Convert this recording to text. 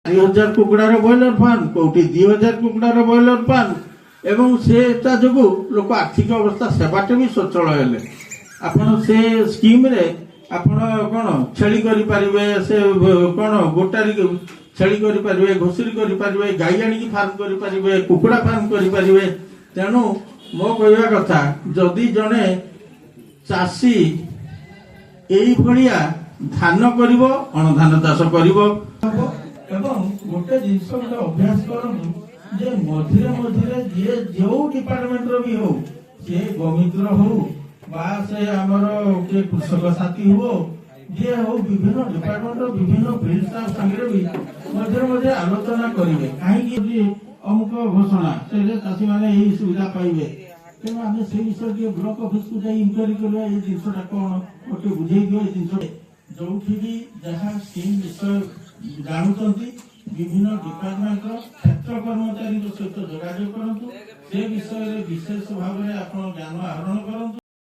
4000 कुकड़ार broiler farm कौटी 2000 कुकड़ार broiler farm एवं सेटा जो लोक आर्थिक अवस्था सेवाटे भी स्वच्छल हेले आपण से स्कीम रे आपण कौन छेली करि परिबे से कौन गोटारी छेली करि परिबे घोषरी करि परिबे गाई आनी फार्म करि परिबे कुकुड़ा फार्म करि परिबे। तेणु मो कहवा कथा जदि जने चाषी एई भलिया धान करिवो अणधान चाष करिवो एवं गोटे जिनस गोटे अभ्यास करनु जे मझिरे मझिरे जे जो डिपार्टमेंट रो भी हो से गोमित्र हो बा से हमर के कृषक साथी हो जे हो विभिन्न डिपार्टमेंट रो विभिन्न फील्ड स्टाफ संगे भी मझिरे मझिरे आलोचना करिवे काहे कि अमुक घोषणा से चाषी माने एही सुविधा पाइबे तेणु आम से विषय के ब्लॉक ऑफिस को जाई इंक्वायरी करबा ए जिनसटा कोन ओटे बुझेई दियो ए जिनस जोठी भी जहां स्कीम विषय जानुचंती विभिन्न डिपार्टमेंट क्षेत्र कर्मचारी सहित जोगाजोग करंतु से विषय विशेष भाव में आप ज्ञान आहरण करंतु।